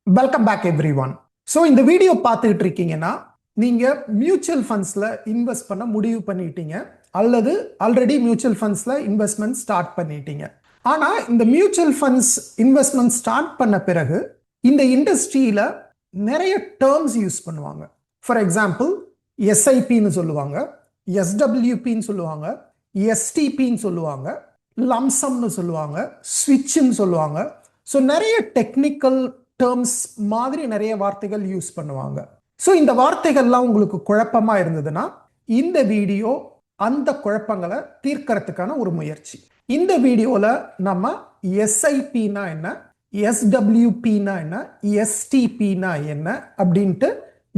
Welcome back everyone. So இந்த video பார்த்துக்கிட்டு இருக்கீங்கன்னா நீங்கள் மியூச்சுவல் ஃபண்ட்ஸில் இன்வெஸ்ட் பண்ண முடிவு பண்ணிட்டீங்க அல்லது ஆல்ரெடி மியூச்சுவல் ஃபண்ட்ஸில் இன்வெஸ்ட்மெண்ட் ஸ்டார்ட் பண்ணிட்டீங்க. ஆனால் இந்த மியூச்சுவல் ஃபண்ட்ஸ் இன்வெஸ்ட்மெண்ட் ஸ்டார்ட் பண்ண பிறகு இந்த இண்டஸ்ட்ரியில் நிறைய டேர்ம்ஸ் யூஸ் பண்ணுவாங்க. ஃபார் எக்ஸாம்பிள் எஸ்ஐபின்னு சொல்லுவாங்க, எஸ்டபிள்யூபின்னு சொல்லுவாங்க, எஸ்டிபின்னு சொல்லுவாங்க, லம்சம்னு சொல்லுவாங்க, ஸ்விட்ச்னு சொல்லுவாங்க. ஸோ நிறைய டெக்னிக்கல் டேர்ம்ஸ் மாதிரி நிறைய வார்த்தைகள் யூஸ் பண்ணுவாங்க. ஸோ இந்த வார்த்தைகள்லாம் உங்களுக்கு குழப்பமா இருந்ததுன்னா இந்த வீடியோ அந்த குழப்பங்களை தீர்க்கறதுக்கான ஒரு முயற்சி. இந்த வீடியோவில் நம்ம எஸ்ஐபினா என்ன, எஸ்டபிள்யூபினா என்ன, எஸ்டிபினா என்ன அப்படின்ட்டு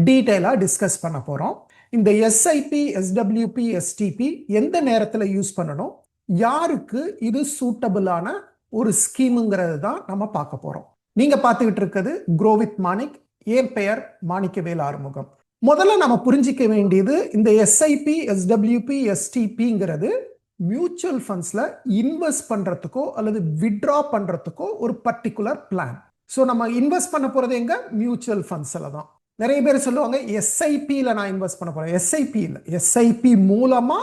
டீட்டெயிலாக டிஸ்கஸ் பண்ண போகிறோம். இந்த எஸ்ஐபி, எஸ்டபிள்யூபி, எஸ்டிபி எந்த நேரத்தில் யூஸ் பண்ணணும், யாருக்கு இது சூட்டபிளான ஒரு ஸ்கீமுங்கிறது தான் நம்ம பார்க்க போகிறோம். நீங்க பார்த்துக்கிட்டு இருக்கிறது க்ரோ வித் மாணிக். என் பெயர் மாணிக்கவேல் ஆறுமுகம். முதல்ல நம்ம புரிஞ்சிக்க வேண்டியது, இந்த எஸ்ஐபி, எஸ்டபிள்யூபி, எஸ்டிபிங்கிறது மியூச்சுவல் ஃபண்ட்ஸ்ல இன்வெஸ்ட் பண்றதுக்கோ அல்லது வித்ட்ரா பண்றதுக்கோ ஒரு பர்டிகுலர் பிளான். ஸோ நம்ம இன்வெஸ்ட் பண்ண போறது எங்க, மியூச்சுவல் ஃபண்ட்ஸ்ல தான். நிறைய பேர் சொல்லுவாங்க எஸ்ஐபியில் நான் இன்வெஸ்ட் பண்ண போறேன். எஸ்ஐபி இல்லை, எஸ்ஐபி மூலமா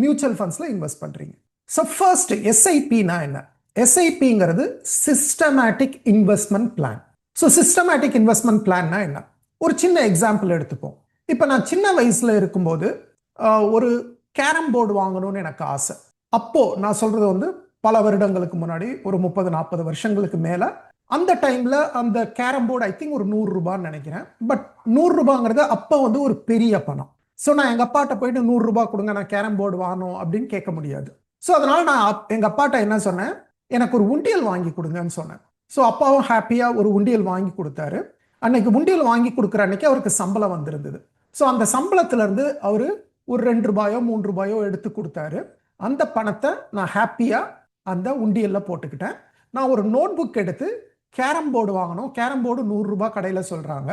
மியூச்சுவல் ஃபண்ட்ஸ்ல இன்வெஸ்ட் பண்றீங்க. ஸோ ஃபர்ஸ்ட் எஸ்ஐபினா என்ன? எஸ்ஐபிங்கிறது systematic investment plan. So systematic investment பிளான்னா என்ன? ஒரு சின்ன எக்ஸாம்பிள் எடுத்துப்போம். இப்போ நான் சின்ன வயசுல இருக்கும்போது ஒரு கேரம் போர்டு வாங்கணும்னு எனக்கு ஆசை. அப்போ நான் சொல்றது வந்து பல வருடங்களுக்கு முன்னாடி, ஒரு 30-40 வருஷங்களுக்கு மேல. அந்த டைம்ல அந்த கேரம் போர்டு ஐ திங்க் ஒரு 100 ரூபான்னு நினைக்கிறேன். பட் 100 ரூபாங்கிறது அப்போ வந்து ஒரு பெரிய பணம். ஸோ நான் எங்க அப்பாட்ட போயிட்டு 100 ரூபாய் கொடுங்க, நான் கேரம் போர்டு வாங்கணும் அப்படின்னு கேட்க முடியாது. ஸோ அதனால நான் எங்க அப்பாட்ட என்ன சொன்னேன், எனக்கு ஒரு உண்டியல் வாங்கி கொடுங்கன்னு சொன்னேன். ஸோ அப்பாவும் ஹாப்பியா ஒரு உண்டியல் வாங்கி கொடுத்தாரு. அன்னைக்கு உண்டியல் வாங்கி கொடுக்குற அன்னைக்கு அவருக்கு சம்பளம் வந்திருந்தது. ஸோ அந்த சம்பளத்துல இருந்து அவரு ஒரு 2 ரூபாயோ 3 ரூபாயோ எடுத்து கொடுத்தாரு. அந்த பணத்தை நான் ஹாப்பியா அந்த உண்டியல்ல போட்டுக்கிட்டேன். நான் ஒரு நோட் புக் எடுத்து கேரம் போர்டு வாங்கணும், கேரம் போர்டு 100 ரூபாய் கடையில சொல்றாங்க,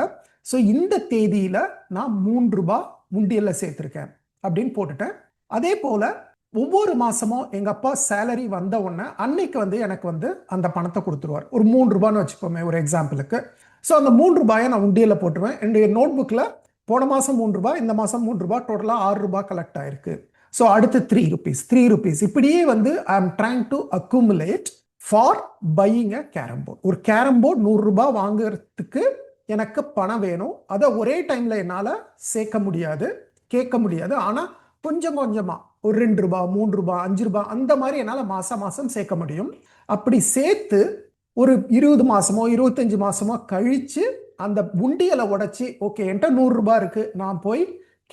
ஸோ இந்த தேதியில நான் 3 ரூபாய் உண்டியல்ல சேர்த்திருக்கேன் அப்படின்னு போட்டுட்டேன். அதே போல ஒவ்வொரு மாசமும் எங்க அப்பா சேலரி வந்த உடனே அன்னைக்கு வந்து எனக்கு வந்து அந்த பணத்தை கொடுத்துருவார். ஒரு 3 ரூபான்னு வச்சுக்கோமே ஒரு எக்ஸாம்பிளுக்கு. ஸோ அந்த 3 ரூபாயை நான் உண்டியல்ல போட்டுருவேன். என்னுடைய நோட் புக்ல போன மாசம் 3 ரூபாய், இந்த மாசம் 3 ரூபாய், டோட்டலா 6 ரூபாய் கலெக்ட் ஆயிருக்கு. ஸோ அடுத்து 3 rupees இப்படியே வந்து I am trying to accumulate for buying a carrom board. ஒரு கேரம் போர்டு 100 ரூபாய் வாங்குறதுக்கு எனக்கு பணம் வேணும். அதை ஒரே டைம்ல என்னால சேர்க்க முடியாது, கேட்க முடியாது. ஆனா கொஞ்சம் கொஞ்சமா ஒரு 2 ரூபாய், 3 ரூபாய், 5 ரூபாய் அந்த மாதிரி என்னால மாசம் சேர்க்க முடியும். அப்படி சேர்த்து ஒரு 20 மாசமோ 25 மாசமோ கழிச்சு அந்த உண்டியலை உடைச்சி, ஓகே என்கிட்ட 100 ரூபாய் இருக்கு, நான் போய்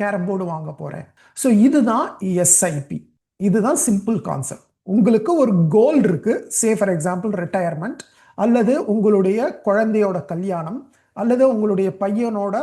கேரம் போர்டு வாங்க போறேன். ஸோ இதுதான் எஸ்ஐபி. இதுதான் சிம்பிள் கான்செப்ட். உங்களுக்கு ஒரு கோல் இருக்கு, சே ஃபார் எக்ஸாம்பிள் ரிட்டையர்மெண்ட், அல்லது உங்களுடைய குழந்தையோட கல்யாணம், அல்லது உங்களுடைய பையனோட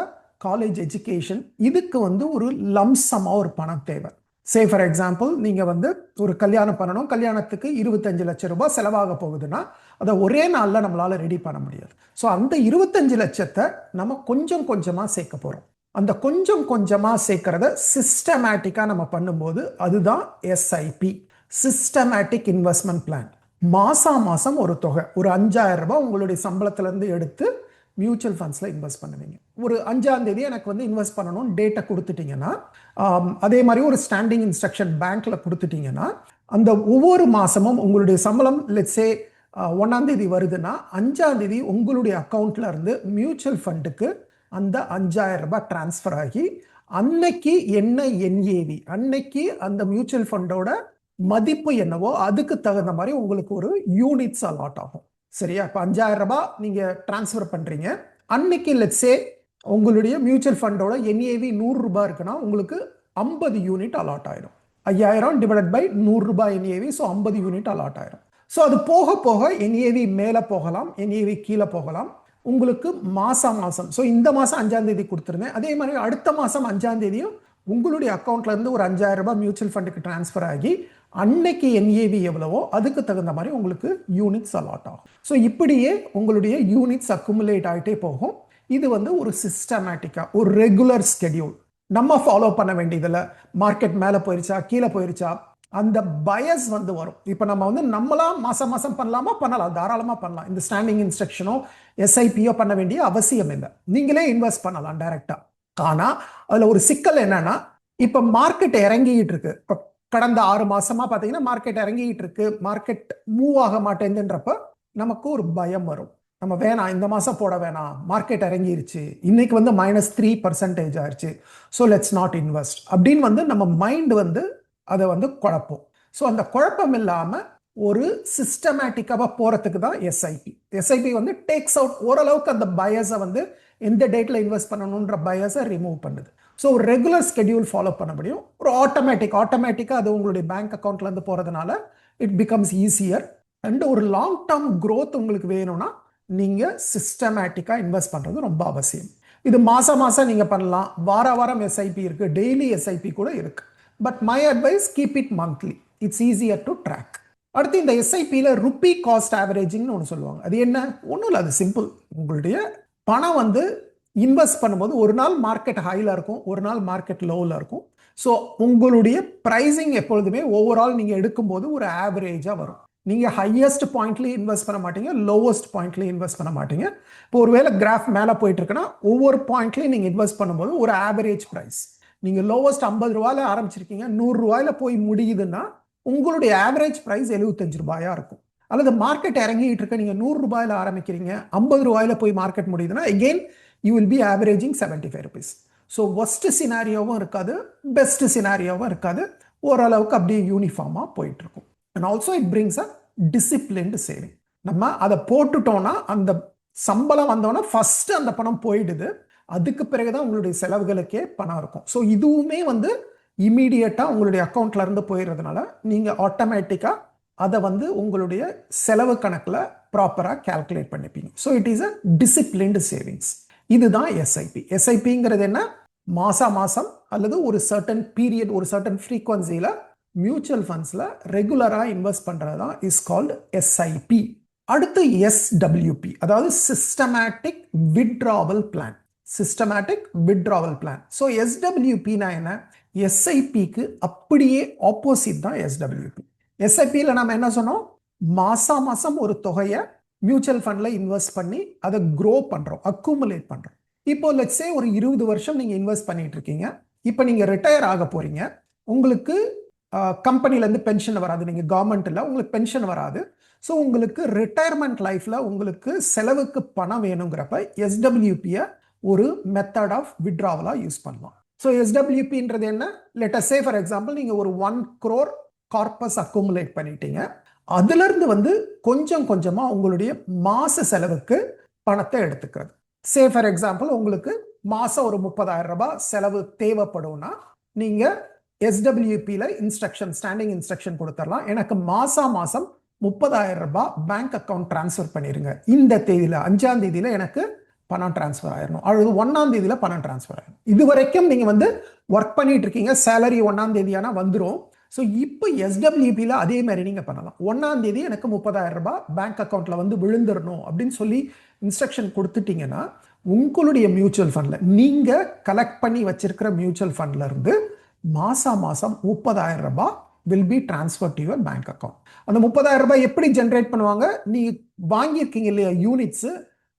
காலேஜ் எஜுகேஷன். இதுக்கு வந்து ஒரு லம்சமா ஒரு பணம் தேவை. சே ஃபார் எக்ஸாம்பிள் நீங்க வந்து ஒரு கல்யாணம் பண்ணணும், கல்யாணத்துக்கு 25 லட்சம் ரூபாய் செலவாக போகுதுன்னா அதை ஒரே நாள்ல நம்மளால ரெடி பண்ண முடியாது. ஸோ அந்த 25 லட்சத்தை நம்ம கொஞ்சம் கொஞ்சமா சேர்க்க போறோம். அந்த கொஞ்சம் கொஞ்சமா சேர்க்கறத சிஸ்டமேட்டிக்கா நம்ம பண்ணும்போது அதுதான் எஸ்ஐபி, சிஸ்டமேட்டிக் இன்வெஸ்ட்மெண்ட் பிளான். மாசம் ஒரு தொகை, ஒரு 5000 ரூபாய் உங்களுடைய சம்பளத்துல இருந்து எடுத்து மியூச்சுவல் ஃபண்ட்ஸில் இன்வெஸ்ட் பண்ணுவீங்க. ஒரு 5ஆம் தேதி எனக்கு வந்து இன்வெஸ்ட் பண்ணணும் டேட்டை கொடுத்துட்டீங்கன்னா, அதே மாதிரி ஒரு ஸ்டாண்டிங் இன்ஸ்ட்ரக்ஷன் பேங்க்ல கொடுத்துட்டீங்கன்னா, அந்த ஒவ்வொரு மாசமும் உங்களுடைய சம்பளம் லெட்ஸே 1ஆம் தேதி வருதுன்னா 5ஆம் தேதி உங்களுடைய அக்கௌண்ட்ல இருந்து மியூச்சுவல் ஃபண்டுக்கு அந்த 5000 ரூபாய் டிரான்ஸ்ஃபர் ஆகி, அன்னைக்கு என்ன என்ஏவி, அன்னைக்கு அந்த மியூச்சுவல் ஃபண்டோட மதிப்பு என்னவோ அதுக்கு தகுந்த மாதிரி உங்களுக்கு ஒரு யூனிட்ஸ் அலாட் ஆகும். சரியா? இப்போ 5000 ரூபாய் நீங்க டிரான்ஸ்ஃபர் பண்றீங்க, அன்னைக்கு லெட்ஸே உங்களுடைய மியூச்சுவல் ஃபண்டோட என்ஏவி 100 ரூபாய் இருக்குன்னா உங்களுக்கு 50 யூனிட் அலாட் ஆயிடும். 5000 டிவைடட் பை 100 ரூபாய் என்ஏவி, ஸோ 50 யூனிட் அலாட் ஆயிடும். ஸோ அது போக போக என்ஏவி மேலே போகலாம், என்ஏவி கீழே போகலாம். உங்களுக்கு மாசம் ஸோ இந்த மாசம் 5ஆம் தேதி கொடுத்துருந்தேன், அதே மாதிரி அடுத்த மாசம் 5ஆம் தேதியும் உங்களுடைய அக்கௌண்ட்ல இருந்து ஒரு 5000 ரூபாய் மியூச்சுவல் ஃபண்டுக்கு டிரான்ஸ்ஃபர் ஆகி, அன்னைக்கு என்ஏவி எவ்வளவோ அதுக்கு தகுந்த மாதிரி உங்களுக்கு யூனிட்ஸ் அலாட் ஆகும். ஸோ இப்படியே உங்களுடைய யூனிட்ஸ் அக்குமுலேட் ஆகிட்டே போகும். இது வந்து ஒரு சிஸ்டமேட்டிக்கா ஒரு ரெகுலர் ஸ்கெடியூல் நம்ம ஃபாலோ பண்ண வேண்டியதில்லை. மார்க்கெட் மேலே போயிருச்சா கீழே போயிருச்சா அந்த பயஸ் வந்து வரும். இப்போ நம்ம வந்து நம்மளா மாசம் மாசம் பண்ணலாமா, பண்ணலாம், தாராளமா பண்ணலாம். இந்த ஸ்டாண்டிங் இன்ஸ்ட்ரக்ஷனோ எஸ்ஐபியோ பண்ண வேண்டிய அவசியம் இல்லை. நீங்களே இன்வெஸ்ட் பண்ணலாம் டைரக்டா. ஆனா அதுல ஒரு சிக்கல் என்னன்னா, இப்ப மார்க்கெட் இறங்கிட்டு இருக்கு. இப்போ கடந்த 6 மாசமா பாத்தீங்கன்னா மார்க்கெட் இறங்கிட்டு இருக்கு, மார்க்கெட் மூவ் ஆக மாட்டேங்குதுன்றப்ப நமக்கு ஒரு பயம் வரும். நம்ம வேணாம், இந்த மாசம் போட வேணாம், மார்க்கெட் இறங்கிருச்சு, இன்னைக்கு வந்து -3% ஆயிடுச்சு, ஸோ லெட்ஸ் நாட் இன்வெஸ்ட் அப்படின்னு வந்து நம்ம மைண்ட் வந்து அதை வந்து குழப்பம். ஸோ அந்த குழப்பம் இல்லாம ஒரு சிஸ்டமேட்டிக்காக போறதுக்கு தான் எஸ்ஐபி. எஸ்ஐபி வந்து டேக்ஸ் அவுட் ஓரளவுக்கு அந்த பயஸை வந்து எந்த டேட்ல இன்வெஸ்ட் பண்ணணுன்ற பயஸை ரிமூவ் பண்ணுது. ஸோ ஒரு ரெகுலர் ஸ்கெடியூல் ஃபாலோ பண்ண முடியும். ஒரு ஆட்டோமேட்டிக்காக அது உங்களுடைய பேங்க் அக்கௌண்ட்ல இருந்து போறதுனால இட் பிகம்ஸ் ஈஸியர். அண்ட் ஒரு லாங் டேர்ம் க்ரோத் உங்களுக்கு வேணும்னா நீங்க சிஸ்டமேட்டிக்கா இன்வெஸ்ட் பண்றது ரொம்ப அவசியம். இது மாசம் மாசம் நீங்க பண்ணலாம், வாரம் எஸ்ஐபி இருக்கு, டெய்லி எஸ்ஐபி கூட இருக்கு. But my advice, keep it monthly, it's easier to track. அடுத்து இந்த எஸ்ஐபியில் ருப்பி காஸ்ட் ஆவரேஜிங்னு ஒன்று சொல்லுவாங்க. அது என்ன? ஒன்றும் இல்லை, அது சிம்பிள். உங்களுடைய பணம் வந்து இன்வெஸ்ட் பண்ணும்போது ஒரு நாள் மார்க்கெட் ஹையில் இருக்கும், ஒரு நாள் மார்க்கெட் லோவில் இருக்கும். ஸோ உங்களுடைய ப்ரைஸிங் எப்பொழுதுமே ஓவரால் நீங்கள் எடுக்கும்போது ஒரு ஆவரேஜாக வரும். நீங்கள் ஹையஸ்ட் பாயிண்ட்லேயும் இன்வெஸ்ட் பண்ண மாட்டீங்க, லோவஸ்ட் பாயிண்ட்லேயும் இன்வெஸ்ட் பண்ண மாட்டீங்க. இப்போ ஒருவேளை கிராஃப் மேலே போயிட்டு இருக்குன்னா ஒவ்வொரு பாயிண்ட்லையும் நீங்கள் இன்வெஸ்ட் பண்ணும்போது ஒரு ஆவரேஜ் ப்ரைஸ். நீங்க லோவஸ்ட் 50 ரூபாயில ஆரம்பிச்சிருக்கீங்க, 100 ரூபாயில போய் முடியுதுன்னா உங்களுடைய ஆவரேஜ் பிரைஸ் 75 ரூபாயா இருக்கும். அல்லது மார்க்கெட் இறங்கிட்டு இருக்க, நீங்க 100 ரூபாயில ஆரம்பிக்கிறீங்க, 50 ரூபாயில போய் மார்க்கெட் முடியுதுன்னா again you will be averaging 75 rupees. So worst சினாரியோவும் இருக்காது, பெஸ்ட் சினாரியோவும் இருக்காது, ஓரளவுக்கு அப்படியே யூனிஃபார்மா போயிட்டு இருக்கும். And also it brings a disciplined saving. நம்ம அதை போட்டுட்டோம்னா அந்த சம்பளம் வந்தோன்னா ஃபர்ஸ்ட் அந்த பணம் போயிடுது, அதுக்கு பிறகுதான் உங்களுடைய செலவுகளுக்கே பணம் இருக்கும். ஸோ இதுவுமே வந்து இமீடியட்டா உங்களுடைய அக்கௌண்ட்ல இருந்து போயிடுறதுனால நீங்க ஆட்டோமேட்டிக்கா அதை வந்து உங்களுடைய செலவு கணக்கில் ப்ராப்பரா கால்குலேட் பண்ணிப்பீங்க. So it is a disciplined savings. இதுதான் எஸ்ஐபி. எஸ்ஐபிங்கிறது என்ன? மாசம் அல்லது ஒரு சர்டன் பீரியட், ஒரு சர்டன் ஃப்ரீக்வன்சியில் மியூச்சுவல் ஃபண்ட்ஸ்ல ரெகுலரா இன்வெஸ்ட் பண்றது தான் இஸ் கால்டு எஸ்ஐபி. அடுத்து எஸ்டபிள்யூபி, அதாவது systematic withdrawal plan. Systematic withdrawal plan. So எஸ்டபிள்யூபினா என்ன? எஸ்ஐபிக்கு அப்படியே ஆப்போசிட் தான் எஸ்டபிள்யூபி. எஸ்ஐபியில் நம்ம என்ன சொன்னோம்? மாசம் ஒரு தொகையை மியூச்சுவல் ஃபண்ட்ல இன்வெஸ்ட் பண்ணி அதை க்ரோ பண்றோம், அக்குமுலேட் பண்றோம். இப்போ லெட்ஸ் சே ஒரு 20 வருஷம் நீங்க இன்வெஸ்ட் பண்ணிட்டு இருக்கீங்க. இப்போ நீங்க ரிட்டையர் ஆக போறீங்க. உங்களுக்கு கம்பெனிலேருந்து பென்ஷன் வராது, நீங்க கவர்மெண்ட்ல உங்களுக்கு பென்ஷன் வராது. ஸோ உங்களுக்கு ரிட்டையர்மெண்ட் லைஃப்ல உங்களுக்கு செலவுக்கு பணம் வேணுங்கிறப்ப எஸ்டபிள்யூபியை ஒரு மெத்தட் ஆஃப் வித்ட்ராவலா யூஸ் பண்ணலாம். ஸோ எஸ்டபிள்யூபின்றது என்ன? Let us say for example நீங்க ஒரு 1 crore கார்பஸ் அக்குமுலேட் பண்ணிட்டீங்க. அதுல இருந்து வந்து கொஞ்சம் கொஞ்சமா உங்களுடைய மாச செலவுக்கு பணத்தை எடுத்துக்கிறது. சே ஃபார் எக்ஸாம்பிள் உங்களுக்கு மாசம் ஒரு 30,000 ரூபாய் செலவு தேவைப்படும்னா நீங்க எஸ்டபிள்யூபியில் இன்ஸ்ட்ரக்ஷன், ஸ்டாண்டிங் இன்ஸ்ட்ரக்ஷன் கொடுத்துடலாம். எனக்கு மாசம் 30,000 ரூபாய் பேங்க் அக்கௌண்ட் டிரான்ஸ்ஃபர் பண்ணிருங்க, இந்த தேதியில 5ஆம் தேதியில எனக்கு பணம் டிரான்ஸ்ஃபர் ஆயிடணும், அல்லது 1ஆம் தேதியில பணம் டிரான்ஸ்ஃபர் ஆயிடும். இது வரைக்கும் நீங்க வந்து ஒர்க் பண்ணிட்டு இருக்கீங்க, சேலரி 1ஆம் தேதியானா வந்துடும். ஸோ இப்போ எஸ்டபிள்யூபியில் அதே மாதிரி நீங்க பண்ணலாம். 1ஆம் தேதி எனக்கு 30,000 ரூபாய் பேங்க் அக்கௌண்ட்ல வந்து விழுந்துடணும் அப்படின்னு சொல்லி இன்ஸ்ட்ரக்ஷன் கொடுத்துட்டீங்கன்னா உங்களுடைய மியூச்சுவல் ஃபண்ட்ல நீங்க கலெக்ட் பண்ணி வச்சிருக்கிற மியூச்சுவல் ஃபண்ட்ல இருந்து மாசம் 30,000 ரூபாய் will be transfer to your bank account. அந்த 30,000 ரூபாய் எப்படி ஜென்ரேட் பண்ணுவாங்க? நீங்க வாங்கியிருக்கீங்க இல்லையா யூனிட்ஸ்,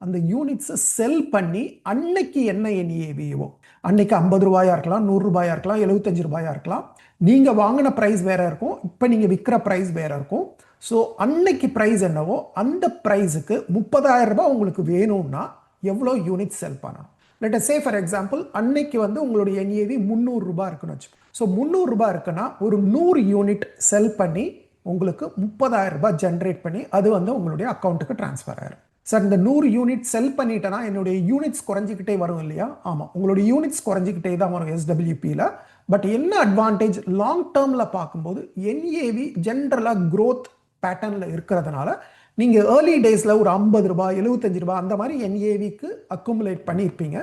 அந்த யூனிட்ஸை செல் பண்ணி அன்னைக்கு என்ன என்ஏவிஓ, அன்னைக்கு 50 ரூபாயா இருக்கலாம், 100 ரூபாயா இருக்கலாம், 75 ரூபாயா இருக்கலாம். நீங்க வாங்கின பிரைஸ் வேற இருக்கும், இப்போ நீங்க விற்கிற பிரைஸ் வேற இருக்கும். ஸோ அன்னைக்கு பிரைஸ் என்னவோ அந்த பிரைஸுக்கு 30,000 ரூபாய் உங்களுக்கு வேணும்னா எவ்வளோ யூனிட் செல் பண்ணணும்? Let us say for example அன்னைக்கு வந்து உங்களுடைய என்ஏவி 300 ரூபாய் இருக்குன்னு வச்சுக்கோ. ஸோ 300 ரூபாய் இருக்குன்னா ஒரு 100 யூனிட் செல் பண்ணி உங்களுக்கு 30,000 ரூபாய் ஜென்ரேட் பண்ணி அது வந்து உங்களுடைய அக்கௌண்ட்டுக்கு டிரான்ஸ்ஃபர் ஆயிடும். சார் இந்த 100 யூனிட் செல் பண்ணிட்டேன்னா என்னுடைய யூனிட்ஸ் குறைஞ்சிக்கிட்டே வரும் இல்லையா? ஆமாம், உங்களுடைய யூனிட்ஸ் குறைஞ்சிக்கிட்டே தான் வரும் எஸ்டபிள்யூபியில். பட் என்ன அட்வான்டேஜ்? லாங் டேர்ம்ல பார்க்கும்போது என்ஏவி ஜென்ரலாக க்ரோத் பேட்டர்ன்ல இருக்கிறதுனால நீங்க ஏர்லி டேஸ்ல ஒரு 50 ரூபாய், 75 ரூபாய் அந்த மாதிரி என்ஏவிக்கு அக்குமுலேட் பண்ணியிருப்பீங்க.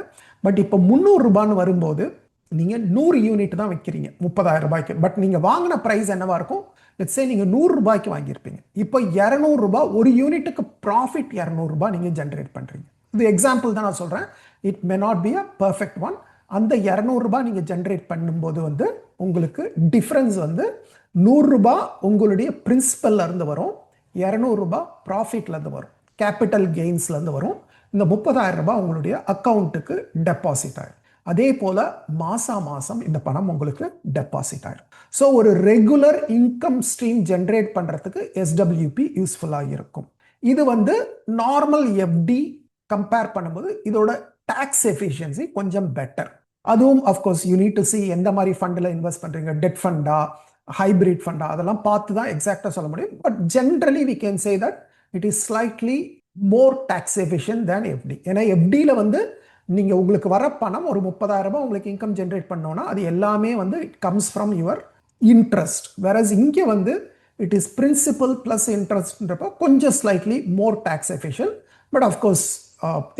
பட் இப்போ 300 ரூபான்னு வரும்போது நீங்க 100 யூனிட் தான் வைக்கிறீங்க 30,000 ரூபாய்க்கு. பட் நீங்க வாங்கின பிரைஸ் என்னவா இருக்கும்? லெட்ஸ் சே நீங்க 100 ரூபாய்க்கு வாங்கியிருப்பீங்க. இப்போ 200 ரூபாய் ஒரு யூனிட்டுக்கு ப்ராஃபிட் 200 ரூபாய் நீங்க ஜென்ரேட் பண்றீங்க. இது எக்ஸாம்பிள் தான் நான் சொல்றேன். It may not be a perfect one. அந்த 200 ரூபாய் நீங்கள் ஜென்ரேட் பண்ணும்போது வந்து உங்களுக்கு டிஃப்ரென்ஸ் வந்து 100 ரூபாய் உங்களுடைய பிரின்சிபல்ல இருந்து வரும், 200 ரூபாய் ப்ராஃபிட்ல இருந்து வரும், கேபிட்டல் கெயின்ஸ்ல இருந்து வரும். இந்த 30,000 ரூபாய் உங்களுடைய அக்கௌண்ட்டுக்கு டெபாசிட் ஆயிடும். அதே போல மாசம் இந்த பணம் உங்களுக்கு டெபாசிட் ஆயிடும். ஸோ ஒரு ரெகுலர் இன்கம் ஸ்ட்ரீம் ஜென்ரேட் பண்றதுக்கு SWP யூஸ்ஃபுல்லாக இருக்கும். இது வந்து நார்மல் FD கம்பேர் பண்ணும்போது இதோட டாக்ஸ் எஃபிஷியன்சி கொஞ்சம் பெட்டர். அதுவும் of course you need to C எந்த மாதிரி ஃபண்டில் இன்வெஸ்ட் பண்றீங்க, டெட் ஃபண்டா ஹைபிரிட் ஃபண்டா, அதெல்லாம் பார்த்து தான் எக்ஸாக்டாக சொல்ல முடியும். But generally we can say that it is slightly more tax efficient than FD. ஏன்னா FDயில் வந்து நீங்கள் உங்களுக்கு வர பணம் ஒரு 30,000 ரூபாய் உங்களுக்கு இன்கம் ஜென்ரேட் பண்ணோன்னா அது எல்லாமே வந்து it comes from your interest. Whereas இங்கே வந்து இட் இஸ் பிரின்சிபல் பிளஸ் இன்ட்ரெஸ்ட்ன்றப்போ கொஞ்சம் slightly more tax efficient. But of course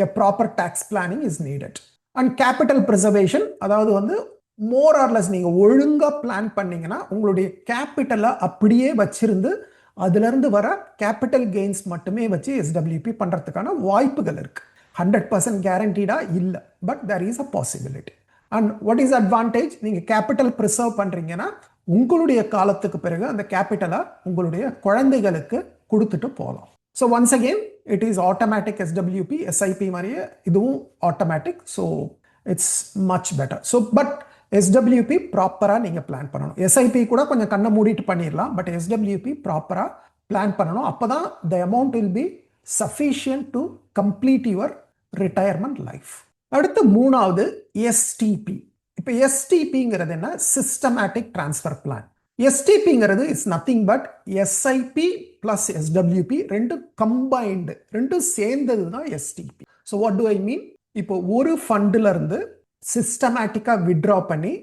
a proper tax planning is needed. And capital preservation, அதாவது வந்து மோர் ஆர்லெஸ் நீங்கள் ஒழுங்காக பிளான் பண்ணீங்கன்னா உங்களுடைய கேபிட்டலை அப்படியே வச்சிருந்து அதுலேருந்து வர கேபிட்டல் கெயின்ஸ் மட்டுமே வச்சு SWP பண்ணுறதுக்கான வாய்ப்புகள் இருக்கு. 100% கேரண்டீடாக இல்லை, but there is a possibility. And what is advantage, நீங்கள் கேபிட்டல் ப்ரிசர்வ் பண்ணுறீங்கன்னா உங்களுடைய காலத்துக்கு பிறகு அந்த கேபிட்டலை உங்களுடைய குழந்தைகளுக்கு கொடுத்துட்டு போகலாம். So once again it is automatic SWP, SIP மாதிரியே இதுவும் automatic. So it's much better. So but SWP ப்ராப்பராக நீங்கள் பிளான் பண்ணணும். SIP கூட கொஞ்சம் கண்ணை மூடிட்டு பண்ணிடலாம், பட் SWP ப்ராப்பராக பிளான் பண்ணணும். அப்போ தான் the amount will be sufficient to complete your retirement life. அடுத்து மூணாவது STP. இப்போ STPங்கிறது என்ன, சிஸ்டமேட்டிக் டிரான்ஸ்ஃபர் பிளான். STPங்கிறது it's nothing but SIP plus SWP ரெண்டு கம்பைன்டு, ரெண்டும் சேர்ந்தது தான் STP. So what do I mean, இப்போ ஒரு ஃபண்டில் இருந்து சிஸ்டமேட்டிக்காக வித்ட்ரா பண்ணி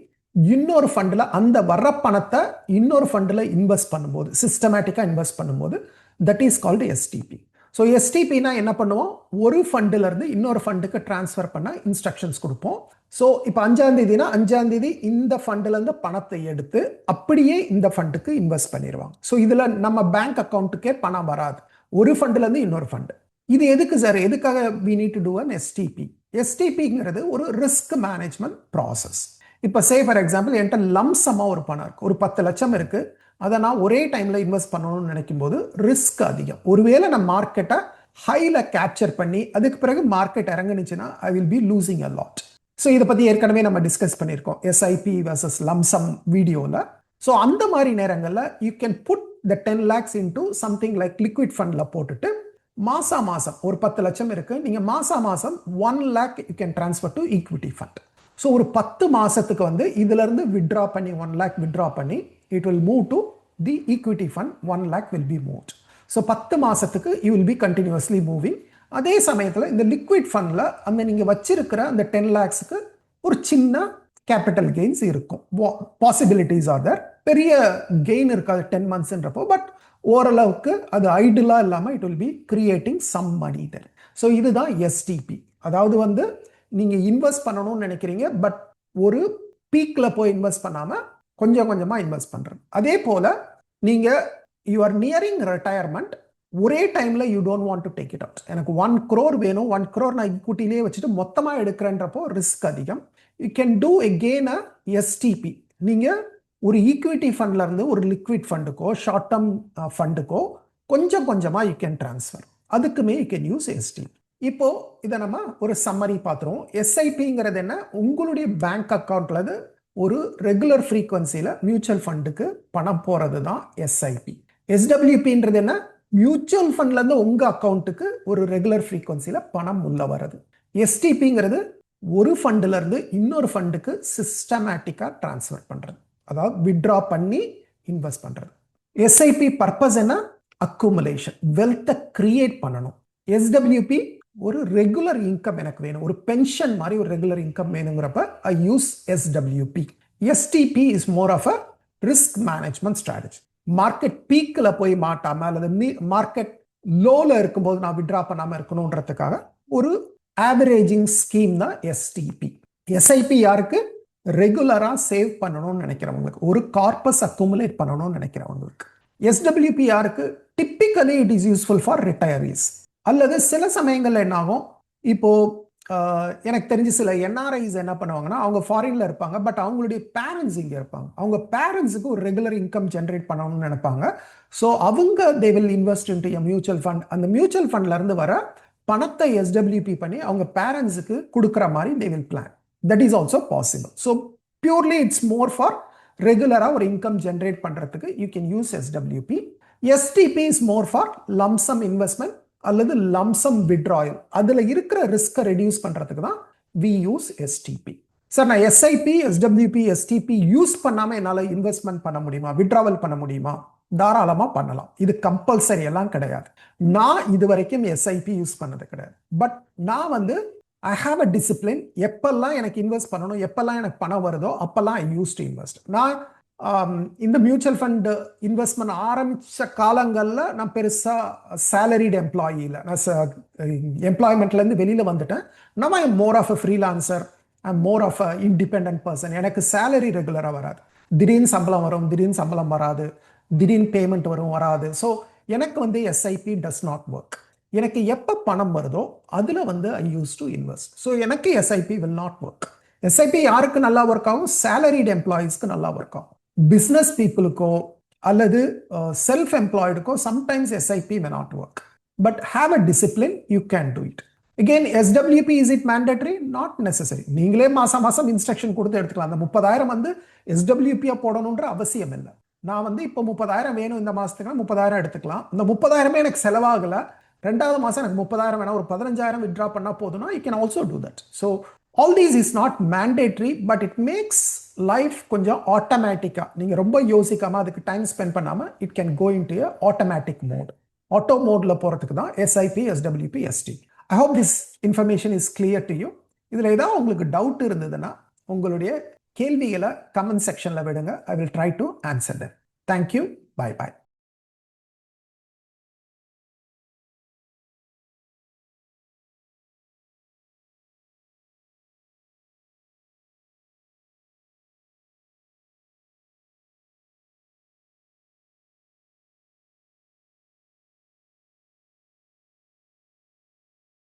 இன்னொரு ஃபண்டில் அந்த வர்ற பணத்தை இன்னொரு ஃபண்டில் இன்வெஸ்ட் பண்ணும்போது, சிஸ்டமேட்டிக்காக இன்வெஸ்ட் பண்ணும்போது that is called STP. So STPனா என்ன பண்ணுவோம், ஒரு ஃபண்டில் இருந்து இன்னொரு ஃபண்டுக்கு டிரான்ஸ்ஃபர் பண்ண இன்ஸ்ட்ரக்ஷன்ஸ் கொடுப்போம். ஸோ இப்போ 5ஆம் தேதினா 5ஆம் தேதி இந்த ஃபண்டிலேருந்து பணத்தை எடுத்து அப்படியே இந்த ஃபண்டுக்கு இன்வெஸ்ட் பண்ணிடுவாங்க. ஸோ இதில் நம்ம பேங்க் அக்கௌண்ட்டுக்கே பணம் வராது, ஒரு ஃபண்டிலேருந்து இன்னொரு ஃபண்டு. இது எதுக்கு சார், எதுக்காக we need to do an STP? STPங்கிறது ஒரு ரிஸ்க் மேனேஜ்மெண்ட் ப்ராசஸ். இப்போ சே ஃபார் எக்ஸாம்பிள் என்கிட்ட லம்சமாக ஒரு பணம் இருக்குது, ஒரு 10 லட்சம் இருக்குது, அதை நான் ஒரே டைமில் இன்வெஸ்ட் பண்ணணும்னு நினைக்கும் போது ரிஸ்க் அதிகம். ஒருவேளை நான் மார்க்கெட்டை ஹையில் கேப்சர் பண்ணி அதுக்கு பிறகு மார்க்கெட் இறங்குனுச்சுன்னா I will be losing a lot. So இதை பற்றி ஏற்கனவே நம்ம டிஸ்கஸ் பண்ணியிருக்கோம் SIP வர்சஸ் லம்சம் வீடியோவில். ஸோ அந்த மாதிரி நேரங்களில் you can put the 10 lakhs into something like liquid ஃபண்டில் போட்டுட்டு மாதம் ஒரு 10 லட்சம் இருக்குது, நீங்கள் மாதம் 1 lakh you can transfer to equity fund. So ஒரு 10 மாதத்துக்கு வந்து இதிலிருந்து வித்ட்ரா பண்ணி 1 lakh வித்ட்ரா பண்ணி it will move to the equity fund, 1 lakh will be moved. So 10 மாசத்துக்கு you will be continuously moving. அதே சமயத்தில் இந்த லிக்விட் ஃபண்டில் அந்த நீங்கள் வச்சிருக்கிற அந்த 10 lakhsக்கு ஒரு சின்ன கேபிட்டல் கெயின்ஸ் இருக்கும், பாசிபிலிட்டிஸ் ஆர் தேர். பெரிய கெயின் இருக்காது 10 monthsன்றப்போ, பட் ஓரளவுக்கு அது ஐடியலாக இல்லாமல் it will be creating some money there. So இதுதான் STP. அதாவது வந்து நீங்கள் இன்வெஸ்ட் பண்ணணும்னு நினைக்கிறீங்க, பட் ஒரு பீக்கில் போய் இன்வெஸ்ட் பண்ணாமல் கொஞ்சம் கொஞ்சமாக இன்வெஸ்ட் பண்ணுறது. அதே போல் நீங்கள் யூ ஆர் நியரிங் ரிட்டையர்மெண்ட், ஒரே டைமில் you don't want to take it out. எனக்கு 1 crore வேணும், 1 crore நான் இக்விட்டிலேயே வச்சுட்டு மொத்தமாக எடுக்கிறேன்றப்போ ரிஸ்க் அதிகம். You can two again a STP. நீங்கள் ஒரு ஈக்விட்டி ஃபண்டில் இருந்து ஒரு லிக்விட் ஃபண்டுக்கோ ஷார்ட் டேர்ம் ஃபண்டுக்கோ கொஞ்சம் கொஞ்சமாக யூ கேன் ட்ரான்ஸ்ஃபர். அதுக்குமே யூ கேன் யூஸ் STP. இப்போ இதை நம்ம ஒரு சம்மரி பார்த்துருவோம். SIPங்கிறது என்ன, உங்களுடைய பேங்க் அக்கௌண்ட்ல ஒரு ரெகுலர் ஃப்ரீக்வன்சியில் மியூச்சுவல் ஃபண்டுக்கு பணம் போகிறது தான் SIP. SWPன்றது என்ன, மியூச்சுவல் ஃபண்ட்லேருந்து உங்கள் அக்கௌண்ட்டுக்கு ஒரு ரெகுலர் ஃப்ரீக்வன்சியில் பணம் உள்ள வர்றது. STPங்கிறது ஒரு ஃபண்டிலிருந்து இன்னொரு ஃபண்டுக்கு சிஸ்டமேட்டிக்காக ட்ரான்ஸ்ஃபர் பண்ணுறது, அதாவது வித்ட்ரா பண்ணி இன்வெஸ்ட் பண்ணுறது. SIP பர்பஸ் என்ன, அக்குமுலேஷன், வெல்த்தை கிரியேட் பண்ணணும். SWP ஒரு ரெகுலர் இன்கம் எனக்கு வேணும், ஒரு பென்ஷன் மாதிரி ஒரு ரெகுலர் இன்கம் வேணுங்கிறப்ப I use SWP. STP is more of a risk management strategy. Market பீக்கில் போய் மாட்டாமல் அல்லது மார்க்கெட் லோவில் இருக்கும்போது நான் வித்ட்ரா பண்ணாமல் இருக்கணுன்றதுக்காக ஒரு ஆவரேஜிங் ஸ்கீம் தான் STP. SIP யாருக்கு, ரெகுலராக சேவ் பண்ணணும்னு நினைக்கிறவங்களுக்கு, ஒரு கார்பஸ் அக்குமுலேட் பண்ணணும்னு நினைக்கிறவங்களுக்கு. SWP யாருக்கு, typically it is useful for retirees. அல்லது சில சமயங்கள்ல என்ன ஆகும், இப்போ எனக்கு தெரிஞ்சு சில என்ஆர்ஐஸ் என்ன பண்ணுவாங்கன்னா அவங்க ஃபாரின்ல இருப்பாங்க, பட் அவங்களுடைய பேரண்ட்ஸ் இங்கே இருப்பாங்க. அவங்க பேரண்ட்ஸுக்கு ஒரு ரெகுலர் இன்கம் ஜென்ரேட் பண்ணணும்னு நினைப்பாங்க. ஸோ அவங்க they will invest in a mutual fund. அந்த மியூச்சுவல் ஃபண்ட்ல இருந்து வர பணத்தை எஸ்டபிள்யூபி பண்ணி அவங்க பேரண்ட்ஸுக்கு கொடுக்குற மாதிரி they will plan. That is also possible. So purely it's more for ரெகுலராக ஒரு இன்கம் ஜென்ரேட் பண்ணுறதுக்கு you can use SWP. SDP is more for lump sum investment அல்லது லம்சம் விட்ராயல். அதில் இருக்கிற ரிஸ்கை ரெடியூஸ் பண்ணுறதுக்கு தான் வி யூஸ் எஸ்டிபி. சார் நான் எஸ்ஐபி, எஸ்டபிள்யூபி, எஸ்டிபி யூஸ் பண்ணாமல் என்னால் இன்வெஸ்ட்மெண்ட் பண்ண முடியுமா, விட்ராவல் பண்ண முடியுமா? தாராளமாக பண்ணலாம். இது கம்பல்சரி எல்லாம் கிடையாது. நான் இது வரைக்கும் எஸ்ஐபி யூஸ் பண்ணது கிடையாது. பட் நான் வந்து ஐ ஹாவ் அ டிசிப்ளின். எப்பெல்லாம் எனக்கு இன்வெஸ்ட் பண்ணணும், எப்பெல்லாம் எனக்கு பணம் வருதோ அப்பெல்லாம் ஐ யூஸ் டு இன்வெஸ்ட். நான் இந்த மியூச்சுவல் ஃபண்ட் இன்வெஸ்ட்மெண்ட் ஆரம்பித்த காலங்களில் நான் பெருசாக சேலரிடு எம்ப்ளாயி இல்லை. நான் எம்ப்ளாய்மெண்ட்லேருந்து வெளியில் வந்துட்டேன். நம்ம I am more of a freelancer, I am more of a independent person. எனக்கு சேலரி ரெகுலராக வராது. திடீர்னு சம்பளம் வரும், திடீர்னு சம்பளம் வராது, திடீர்னு பேமெண்ட் வரும், வராது. ஸோ எனக்கு வந்து எஸ்ஐபி டஸ் நாட் ஒர்க். எனக்கு எப்போ பணம் வருதோ அதில் வந்து ஐ யூஸ் டு இன்வெஸ்ட். ஸோ எனக்கு SIP will not work. SIP யாருக்கு நல்லா ஒர்க் ஆகும்? சேலரிடு எம்ப்ளாயீஸ்க்கு நல்லா ஒர்க் ஆகும். பிஸ்னஸ் பீப்புளுக்கோ அல்லது செல்ஃப் எம்ப்ளாய்டுக்கோ sometimes SIP may not work. But have a discipline, you can do it. Again SWP is it mandatory? Not necessary. நீங்களே மாசம் மாசம் இன்ஸ்ட்ரக்ஷன் கொடுத்து எடுத்துக்கலாம். அந்த 30,000 வந்து எஸ்டபிள்யூபியா போடணுன்ற அவசியம் இல்லை. நான் வந்து இப்போ 30,000 வேணும் இந்த மாசத்துக்கு, 30,000 எடுத்துக்கலாம். இந்த 30,000 எனக்கு செலவாகல, 2வது மாசம் எனக்கு 30,000 வேணா, ஒரு 15,000 வித்ட்ரா பண்ணா போதும்னா you can also do that. So all these is not mandatory, but it makes life கொஞ்சம் ஆட்டோமேட்டிக்காக, நீங்கள் ரொம்ப யோசிக்காமல் அதுக்கு டைம் ஸ்பெண்ட் பண்ணாமல் it can go into a automatic mode. Auto மோடில் போகிறதுக்கு தான் SIP, SWP, ST. I hope this information is clear to you. இதில் ஏதாவது உங்களுக்கு டவுட் இருந்ததுன்னா உங்களுடைய கேள்விகளை கமெண்ட் செக்ஷனில் விடுங்க. I will try to answer them. Thank you. Bye bye.